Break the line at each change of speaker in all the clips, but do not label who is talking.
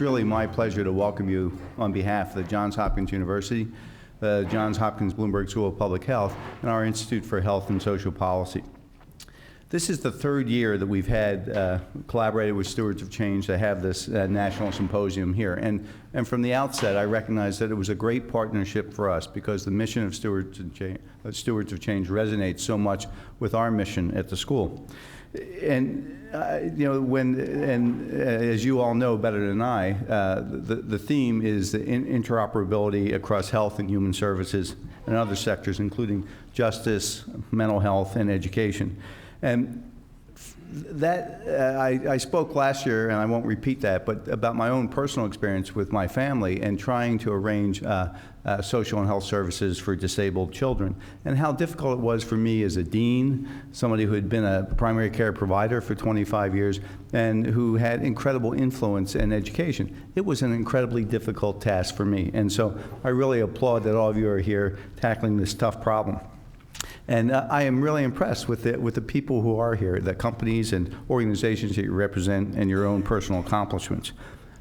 it's really my pleasure to welcome you on behalf of the Johns Hopkins University, the Johns Hopkins Bloomberg School of Public Health, and our Institute for Health and Social Policy. This is the third year that we've had collaborated with Stewards of Change to have this national symposium here. And from the outset, I recognized that it was a great partnership for us because the mission of Stewards of Change resonates so much with our mission at the school. And as you all know better than I, the theme is the interoperability across health and human services and other sectors, including justice, mental health, and education. And that, I spoke last year, and I won't repeat that, but about my own personal experience with my family and trying to arrange social and health services for disabled children, and how difficult it was for me as a dean, somebody who had been a primary care provider for 25 years, and who had incredible influence in education. It was an incredibly difficult task for me, and so I really applaud that all of you are here tackling this tough problem. And I am really impressed with the people who are here, the companies and organizations that you represent, and your own personal accomplishments.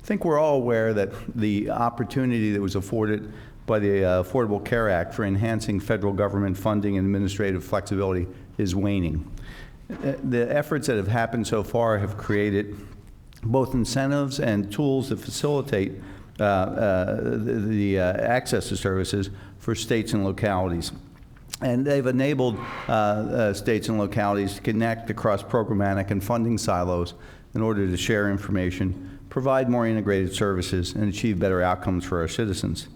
I think we're all aware that the opportunity that was afforded by the Affordable Care Act for enhancing federal government funding and administrative flexibility is waning. The efforts that have happened so far have created both incentives and tools that facilitate the access to services for states and localities. And they've enabled states and localities to connect across programmatic and funding silos in order to share information, provide more integrated services, and achieve better outcomes for our citizens.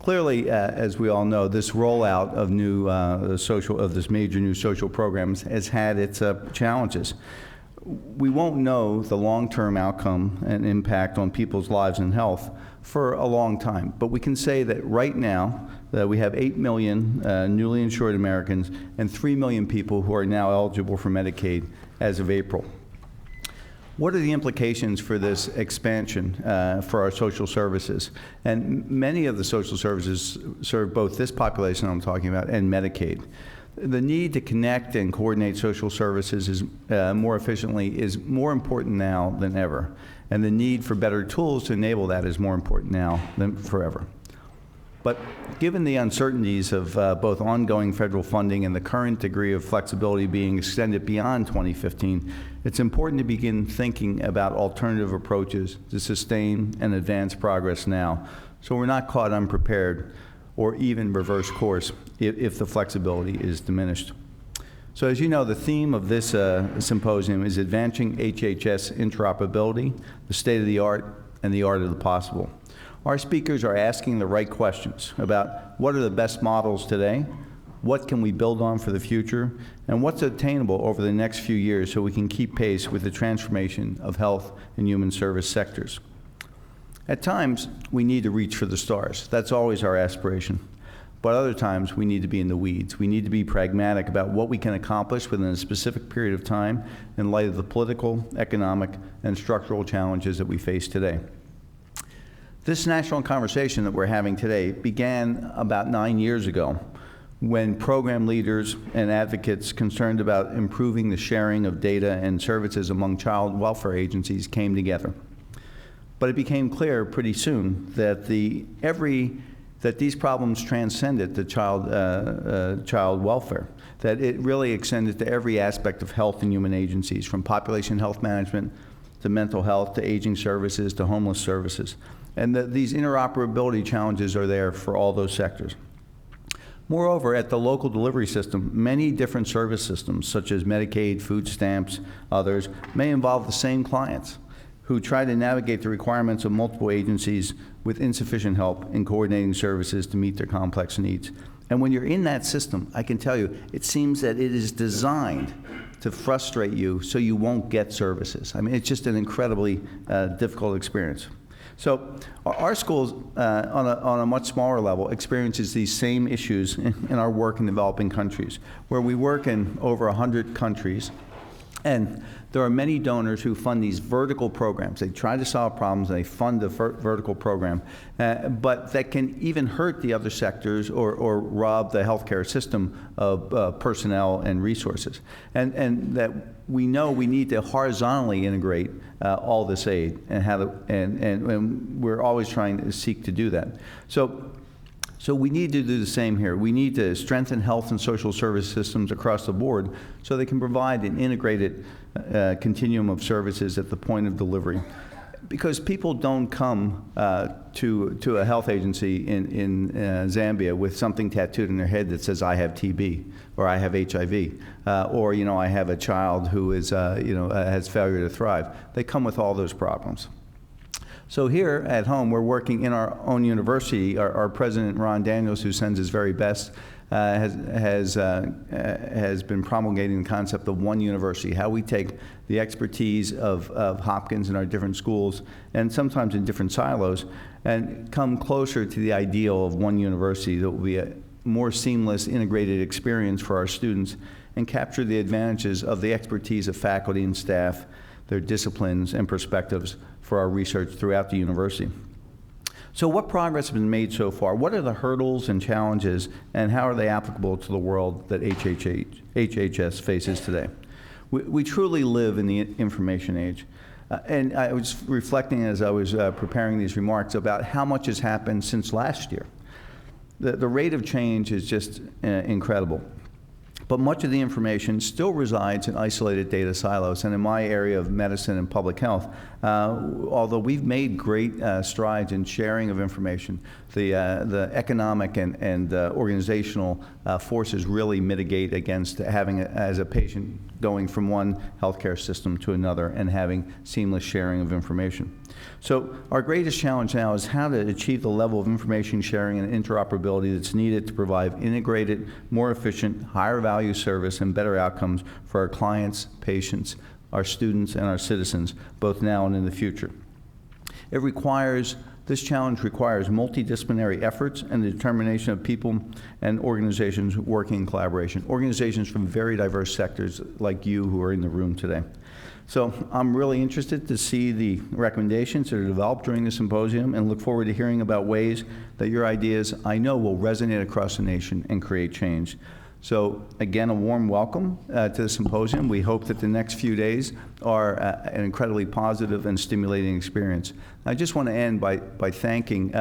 Clearly, as we all know, this rollout of this major new social programs has had its challenges. We won't know the long-term outcome and impact on people's lives and health for a long time, but we can say that right now we have 8 million newly insured Americans and 3 million people who are now eligible for Medicaid as of April. What are the implications for this expansion for our social services? And many of the social services serve both this population I'm talking about and Medicaid. The need to connect and coordinate social services more efficiently is more important now than ever. And the need for better tools to enable that is more important now than forever. But given the uncertainties of both ongoing federal funding and the current degree of flexibility being extended beyond 2015, it's important to begin thinking about alternative approaches to sustain and advance progress now, so we're not caught unprepared or even reverse course if the flexibility is diminished. So as you know, the theme of this symposium is advancing HHS interoperability, the state of the art, and the art of the possible. Our speakers are asking the right questions about what are the best models today, what can we build on for the future, and what's attainable over the next few years so we can keep pace with the transformation of health and human service sectors. At times, we need to reach for the stars. That's always our aspiration. But other times, we need to be in the weeds. We need to be pragmatic about what we can accomplish within a specific period of time in light of the political, economic, and structural challenges that we face today. This national conversation that we're having today began about 9 years ago when program leaders and advocates concerned about improving the sharing of data and services among child welfare agencies came together. But it became clear pretty soon that these problems transcended the child welfare, that it really extended to every aspect of health and human agencies, from population health management to mental health to aging services to homeless services. And these interoperability challenges are there for all those sectors. Moreover, at the local delivery system, many different service systems, such as Medicaid, food stamps, others, may involve the same clients who try to navigate the requirements of multiple agencies with insufficient help in coordinating services to meet their complex needs. And when you're in that system, I can tell you, it seems that it is designed to frustrate you so you won't get services. I mean, it's just an incredibly difficult experience. So our schools, on a much smaller level, experiences these same issues in our work in developing countries, where we work in over 100 countries And there are many donors who fund these vertical programs. They try to solve problems, and they fund a vertical program, but that can even hurt the other sectors or rob the healthcare system of personnel and resources. And that we know we need to horizontally integrate all this aid, and we're always trying to seek to do that. So we need to do the same here. We need to strengthen health and social service systems across the board so they can provide an integrated continuum of services at the point of delivery. Because people don't come to a health agency in Zambia with something tattooed in their head that says, I have TB, or I have HIV, or I have a child who is, has failure to thrive. They come with all those problems. So here at home, we're working in our own university. Our president, Ron Daniels, who sends his very best, has been promulgating the concept of one university, how we take the expertise of Hopkins in our different schools, and sometimes in different silos, and come closer to the ideal of one university that will be a more seamless, integrated experience for our students, and capture the advantages of the expertise of faculty and staff, their disciplines and perspectives for our research throughout the university. So what progress has been made so far? What are the hurdles and challenges, and how are they applicable to the world that HHS faces today? We truly live in the information age. And I was reflecting as I was preparing these remarks about how much has happened since last year. The rate of change is just incredible. But much of the information still resides in isolated data silos. And in my area of medicine and public health, although we've made great strides in sharing of information, the economic and organizational forces really mitigate against having, as a patient, going from one healthcare system to another and having seamless sharing of information. So our greatest challenge now is how to achieve the level of information sharing and interoperability that's needed to provide integrated, more efficient, higher value service and better outcomes for our clients, patients, our students, and our citizens, both now and in the future. This challenge requires multidisciplinary efforts and the determination of people and organizations working in collaboration, organizations from very diverse sectors like you who are in the room today. So I'm really interested to see the recommendations that are developed during the symposium and look forward to hearing about ways that your ideas, I know, will resonate across the nation and create change. So again, a warm welcome to the symposium. We hope that the next few days are an incredibly positive and stimulating experience. I just want to end by thanking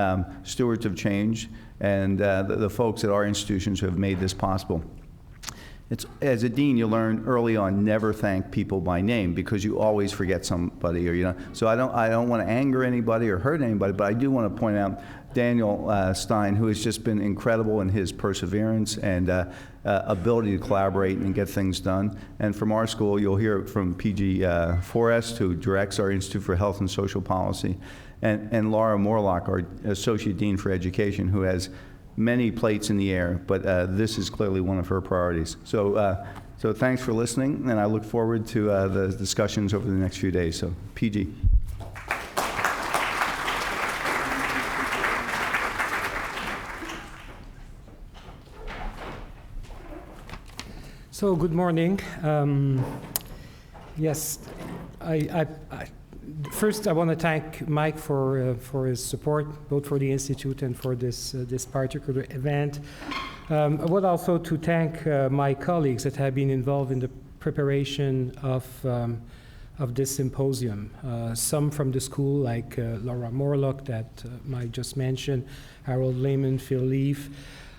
Stewards of Change and the folks at our institutions who have made this possible. As a dean, you learn early on, never thank people by name because you always forget somebody, or So I don't want to anger anybody or hurt anybody, but I do want to point out Daniel Stein, who has just been incredible in his perseverance and ability to collaborate and get things done. And from our school, you'll hear from PG Forrest, who directs our Institute for Health and Social Policy, and Laura Morlock, our Associate Dean for Education, who has many plates in the air, but this is clearly one of her priorities. So thanks for listening, and I look forward to the discussions over the next few days. So, PG.
So, good morning. Yes, first, I want to thank Mike for his support, both for the Institute and for this particular event. I would also to thank my colleagues that have been involved in the preparation of this symposium. Some from the school, like Laura Morlock, that Mike just mentioned, Harold Lehman, Phil Leaf,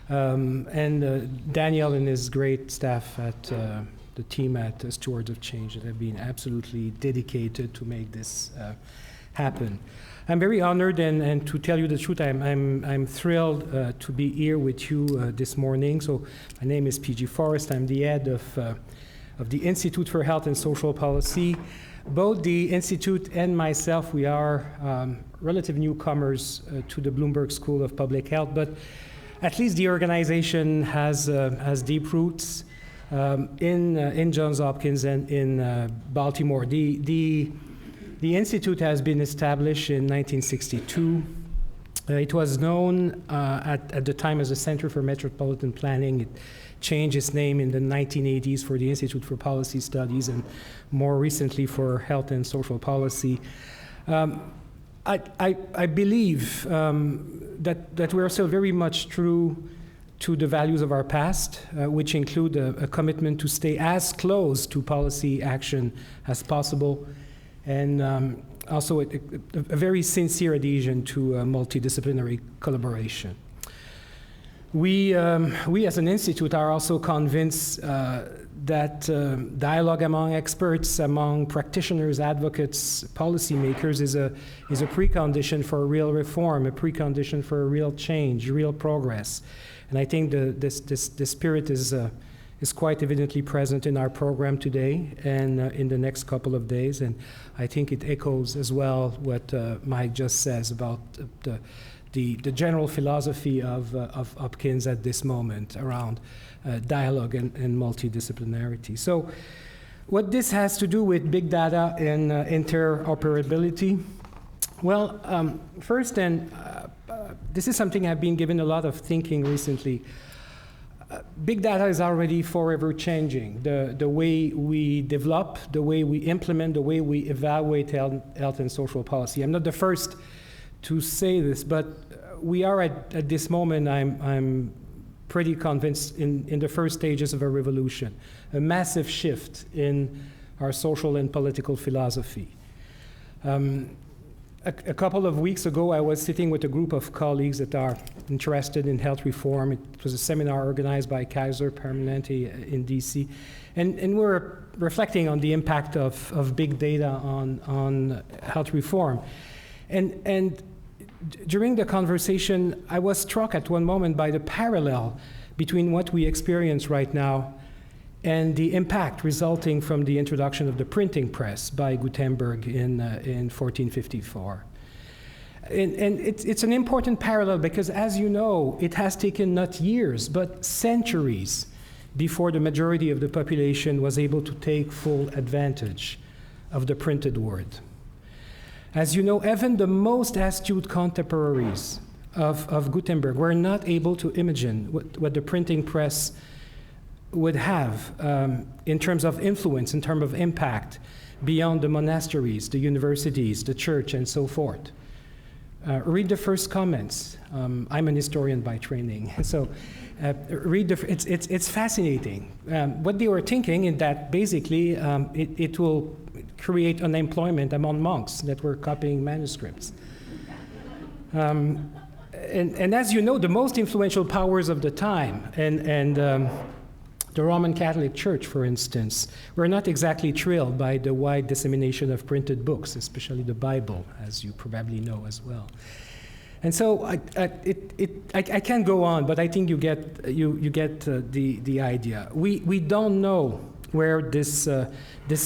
and Daniel and his great staff at the team at Stewards of Change that have been absolutely dedicated to make this happen. I'm very honored, and to tell you the truth, I'm thrilled to be here with you this morning. So my name is PG Forrest. I'm the head of the Institute for Health and Social Policy. Both the Institute and myself, we are relative newcomers to the Bloomberg School of Public Health, but at least the organization has deep roots in Johns Hopkins and in Baltimore. The Institute has been established in 1962 It was known at the time as the Center for Metropolitan Planning. It changed its name in the 1980s for the Institute for Policy Studies, and more recently for Health and Social Policy. I believe that we are still very much true to the values of our past, which include a commitment to stay as close to policy action as possible, and also a very sincere adhesion to multidisciplinary collaboration. We as an institute are also convinced that dialogue among experts, among practitioners, advocates, policymakers is a precondition for real reform, a precondition for real change, real progress. And I think this spirit is quite evidently present in our program today and in the next couple of days. And I think it echoes as well what Mike just says about the general philosophy of Hopkins at this moment around dialogue and multidisciplinarity. So what this has to do with big data and interoperability? Well, first, and this is something I've been given a lot of thinking recently. Big data is already forever changing. The way we develop, the way we implement, the way we evaluate health and social policy. I'm not the first to say this, but we are at this moment, I'm pretty convinced, in the first stages of a revolution, a massive shift in our social and political philosophy. A couple of weeks ago, I was sitting with a group of colleagues that are interested in health reform. It was a seminar organized by Kaiser Permanente in DC. And we're reflecting on the impact of big data on health reform. And during the conversation, I was struck at one moment by the parallel between what we experience right now and the impact resulting from the introduction of the printing press by Gutenberg in 1454. And it's an important parallel because, as you know, it has taken not years, but centuries before the majority of the population was able to take full advantage of the printed word. As you know, even the most astute contemporaries of Gutenberg were not able to imagine what the printing press would have in terms of influence, in terms of impact, beyond the monasteries, the universities, the church, and so forth. Read the first comments. I'm an historian by training, so read it's fascinating. What they were thinking is that basically it will create unemployment among monks that were copying manuscripts. And as you know, the most influential powers of the time, and the Roman Catholic Church, for instance, were not exactly thrilled by the wide dissemination of printed books, especially the Bible, as you probably know as well. And so I can't go on, but I think you get the idea. We don't know where this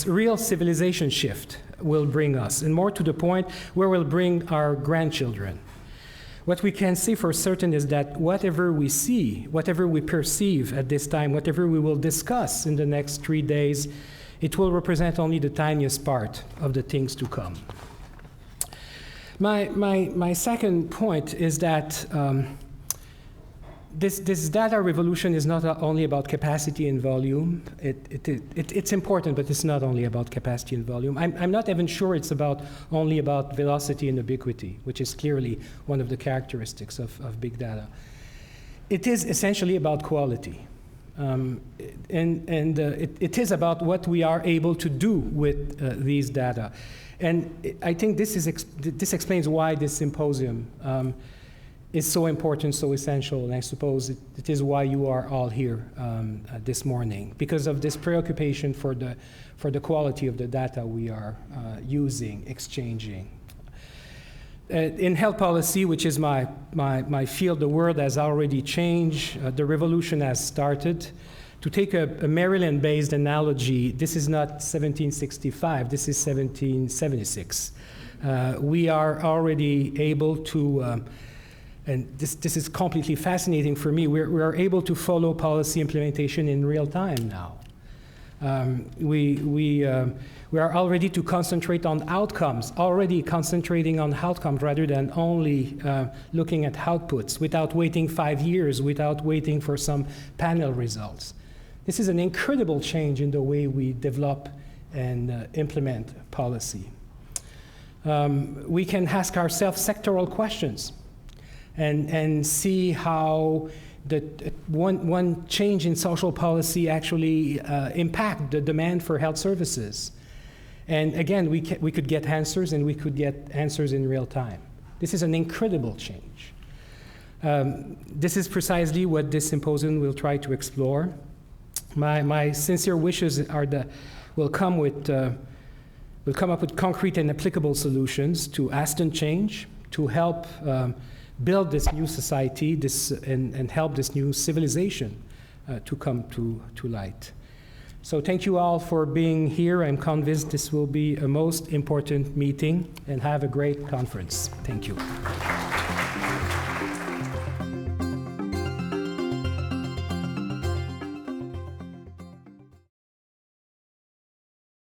real civilization shift will bring us, and more to the point, where will bring our grandchildren. What we can say for certain is that whatever we see, whatever we perceive at this time, whatever we will discuss in the next 3 days, it will represent only the tiniest part of the things to come. My second point is that this data revolution is not only about capacity and volume. It's important, but it's not only about capacity and volume. I'm not even sure it's only about velocity and ubiquity, which is clearly one of the characteristics of big data. It is essentially about quality. It is about what we are able to do with these data. And I think this explains why this symposium is so important, so essential, and I suppose it is why you are all here this morning, because of this preoccupation for the quality of the data we are using, exchanging. In health policy, which is my field, the world has already changed. The revolution has started. To take a Maryland-based analogy, this is not 1765, this is 1776. We are already able to, and this is completely fascinating for me, we are able to follow policy implementation in real time now. We are all ready to concentrate on outcomes, already concentrating on outcomes rather than only looking at outputs without waiting 5 years, without waiting for some panel results. This is an incredible change in the way we develop and implement policy. We can ask ourselves sectoral questions and see how one change in social policy actually impact the demand for health services. And again, we could get answers, and we could get answers in real time. This is an incredible change. This is precisely what this symposium will try to explore. My sincere wishes are that we'll come up with concrete and applicable solutions to instant change, to help build this new society, and help this new civilization to come to light. So thank you all for being here. I'm convinced this will be a most important meeting, and have a great conference. Thank you.